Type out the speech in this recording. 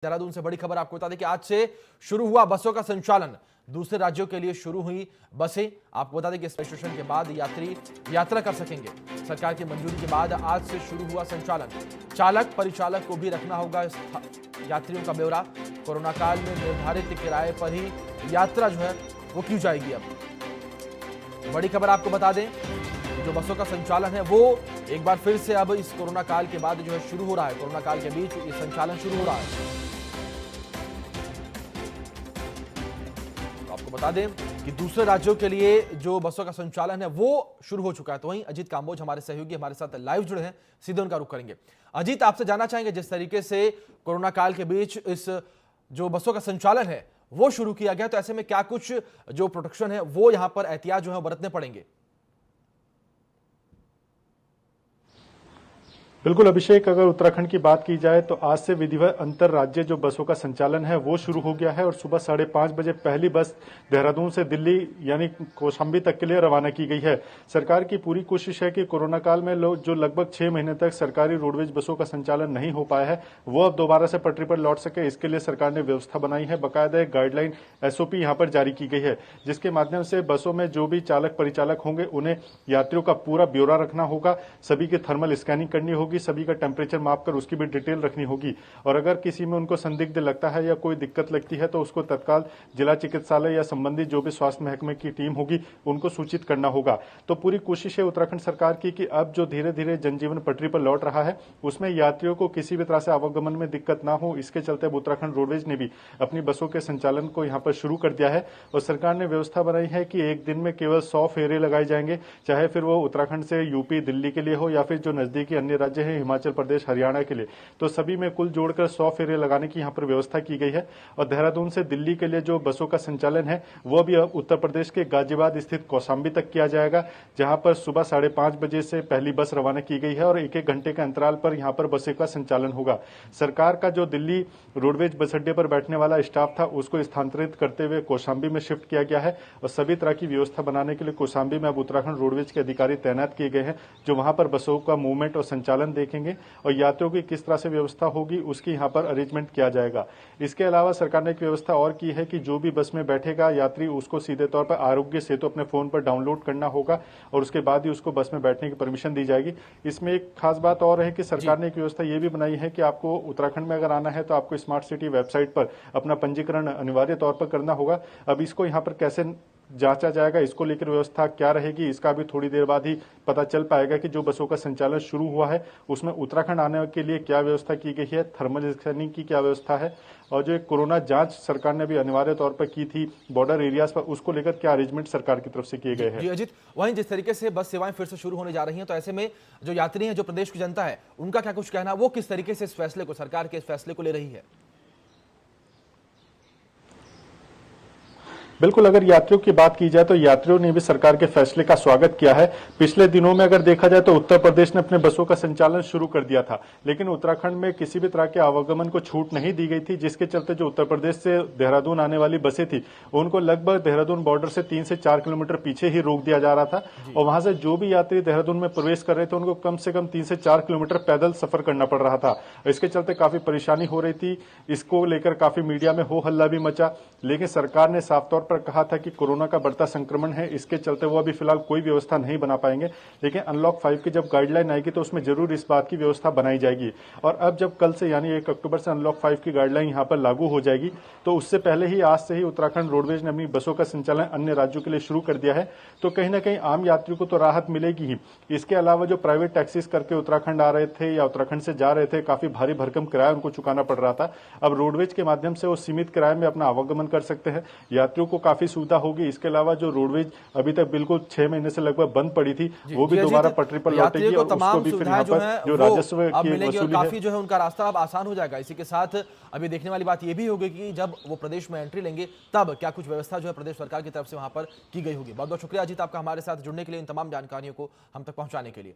देहरादून से बड़ी खबर आपको बता दें कि आज से शुरू हुआ बसों का संचालन। दूसरे राज्यों के लिए शुरू हुई बसें। आपको बता दें कि रजिस्ट्रेशन के बाद यात्री यात्रा कर सकेंगे। सरकार की मंजूरी के बाद आज से शुरू हुआ संचालन। चालक परिचालक को भी रखना होगा यात्रियों का ब्यौरा। कोरोना काल में निर्धारित किराए पर ही यात्रा जो है वो की जाएगी। अब बड़ी खबर आपको बता दें, जो बसों का संचालन है वो एक बार फिर से अब इस कोरोना काल के बाद जो है शुरू हो रहा है। कोरोना काल के बीच ये संचालन शुरू हो रहा है। तो आपको बता दें कि दूसरे राज्यों के लिए जो बसों का संचालन है वो शुरू हो चुका है। तो वहीं अजीत कांबोज हमारे सहयोगी हमारे साथ लाइव जुड़े हैं, सीधे उनका रुख करेंगे। अजीत, आपसे जानना चाहेंगे, जिस तरीके से कोरोना काल के बीच इस जो बसों का संचालन है वो शुरू किया गया, तो ऐसे में क्या कुछ जो प्रोटेक्शन है वो यहां पर एहतियात जो है बरतने पड़ेंगे? बिल्कुल अभिषेक, अगर उत्तराखंड की बात की जाए तो आज से विधिवत अंतर राज्य जो बसों का संचालन है वो शुरू हो गया है और सुबह 5:30 बजे पहली बस देहरादून से दिल्ली यानी कौशाम्बी तक के लिए रवाना की गई है। सरकार की पूरी कोशिश है कि कोरोना काल में जो लगभग 6 महीने तक सरकारी रोडवेज बसों का संचालन नहीं हो पाया है वो अब दोबारा से पटरी पर लौट सके, इसके लिए सरकार ने व्यवस्था बनाई है। बाकायदा एक गाइडलाइन SOP यहाँ पर जारी की गई है, जिसके माध्यम से बसों में जो भी चालक परिचालक होंगे उन्हें यात्रियों का पूरा ब्यौरा रखना होगा, सभी की थर्मल स्कैनिंग करनी होगी, सभी का टेम्परेचर मापकर उसकी भी डिटेल रखनी होगी और अगर किसी में उनको संदिग्ध लगता है या कोई दिक्कत लगती है तो उसको तत्काल जिला चिकित्सालय या संबंधित जो भी स्वास्थ्य महकमे की टीम होगी उनको सूचित करना होगा। तो पूरी कोशिश है उत्तराखंड सरकार की कि अब जो धीरे धीरे जनजीवन पटरी पर लौट रहा है उसमें यात्रियों को किसी भी तरह से आवागमन में दिक्कत ना हो, इसके चलते अब उत्तराखंड रोडवेज ने भी अपनी बसों के संचालन को यहाँ पर शुरू कर दिया है और सरकार ने व्यवस्था बनाई है कि एक दिन में केवल 100 फेरे लगाए जाएंगे, चाहे फिर वो उत्तराखंड से यूपी दिल्ली के लिए हो या फिर जो नजदीकी अन्य राज्य है हिमाचल प्रदेश हरियाणा के लिए, तो सभी में कुल जोड़कर 100 फेरे लगाने की यहाँ पर व्यवस्था की गई है। और देहरादून से दिल्ली के लिए जो बसों का संचालन है वो भी अब उत्तर प्रदेश के गाजियाबाद स्थित कौशाम्बी तक किया जाएगा, जहां पर सुबह 5:30 बजे से पहली बस रवाना की गई है और एक घंटे के अंतराल पर यहाँ पर बसों का संचालन होगा। सरकार का जो दिल्ली रोडवेज बस अड्डे पर बैठने वाला स्टाफ था उसको स्थानांतरित करते हुए कौशाम्बी में शिफ्ट किया गया है और सभी तरह की व्यवस्था बनाने के लिए कौशाम्बी में अब उत्तराखंड रोडवेज के अधिकारी तैनात किए गए हैं, जो वहां पर बसों का मूवमेंट और संचालन देखेंगे और यात्रियों की किस तरह से व्यवस्था होगी उसकी यहाँ पर अरेंजमेंट किया जाएगा। इसके अलावा सरकार ने एक व्यवस्था और की है कि जो भी बस में बैठेगा यात्री उसको सीधे तौर पर आरोग्य सेतु अपने फोन पर डाउनलोड करना होगा और उसके बाद ही उसको बस में बैठने की परमिशन दी जाएगी। इसमें एक खास बात और है कि सरकार ने एक व्यवस्था ये भी बनाई है कि आपको उत्तराखंड में अगर आना है तो आपको स्मार्ट सिटी वेबसाइट पर अपना पंजीकरण अनिवार्य तौर पर करना होगा। अब इसको यहाँ पर कैसे जांचा जाएगा, इसको लेकर व्यवस्था क्या रहेगी, इसका भी थोड़ी देर बाद ही पता चल पाएगा कि जो बसों का संचालन शुरू हुआ है उसमें उत्तराखंड आने के लिए क्या व्यवस्था की गई है, थर्मल स्कैनिंग की क्या व्यवस्था है और जो एक कोरोना जांच सरकार ने भी अनिवार्य तौर पर की थी बॉर्डर एरियाज पर, उसको लेकर क्या अरेंजमेंट सरकार की तरफ से किए गए हैं। जी अजीत, वहीं जिस तरीके से बस सेवाएं फिर से शुरू होने जा रही हैं, तो ऐसे में जो यात्री हैं, जो प्रदेश की जनता है, उनका क्या कुछ कहना, वो किस तरीके से इस फैसले को, सरकार के इस फैसले को ले रही है? बिल्कुल, अगर यात्रियों की बात की जाए तो यात्रियों ने भी सरकार के फैसले का स्वागत किया है। पिछले दिनों में अगर देखा जाए तो उत्तर प्रदेश ने अपने बसों का संचालन शुरू कर दिया था, लेकिन उत्तराखंड में किसी भी तरह के आवागमन को छूट नहीं दी गई थी, जिसके चलते जो उत्तर प्रदेश से देहरादून आने वाली बसें थी उनको लगभग देहरादून बॉर्डर से 3 से 4 किलोमीटर पीछे ही रोक दिया जा रहा था और वहां से जो भी यात्री देहरादून में प्रवेश कर रहे थे उनको कम से कम 3 से 4 किलोमीटर पैदल सफर करना पड़ रहा था। इसके चलते काफी परेशानी हो रही थी। इसको लेकर काफी मीडिया में हो हल्ला भी मचा, लेकिन सरकार ने साफ तौर पर कहा था कि कोरोना का बढ़ता संक्रमण है, इसके चलते वो अभी फिलहाल कोई व्यवस्था नहीं बना पाएंगे, लेकिन अनलॉक 5 की जब गाइडलाइन आएगी तो उसमें जरूर इस बात की व्यवस्था बनाई जाएगी। और अब जब कल से यानी 1 अक्टूबर से अनलॉक 5 की गाइडलाइन यहाँ पर लागू हो जाएगी तो उससे पहले ही आज से ही उत्तराखंड रोडवेज ने अपनी बसों का संचालन अन्य राज्यों के लिए शुरू कर दिया है, तो कहीं ना कहीं आम यात्रियों को तो राहत मिलेगी ही। इसके अलावा जो प्राइवेट टैक्सीज करके उत्तराखंड आ रहे थे या उत्तराखंड से जा रहे थे, काफी भारी भरकम किराया उनको चुकाना पड़ रहा था, अब रोडवेज के माध्यम से वो सीमित किराए में अपना आवागमन कर सकते हैं। यात्रियों को काफी सुविधा होगी। इसके अलावा जो रोडवेज अभी तक बिल्कुल 6 महीने से लगभग बंद पड़ी थी वो भी दोबारा पटरी पर लौटेगी और उसको भी फिर यहाँ पर जो राजस्व की वसूली है काफी जो है उनका रास्ता अब आसान हो जाएगा। इसी के साथ अभी देखने वाली बात यह भी होगी कि जब वो प्रदेश में एंट्री लेंगे तब क्या कुछ व्यवस्था जो है प्रदेश सरकार की तरफ से वहां पर की गई होगी। बहुत बहुत शुक्रिया अजीत आपका हमारे साथ जुड़ने के लिए, इन तमाम जानकारियों को हम तक पहुंचाने के लिए।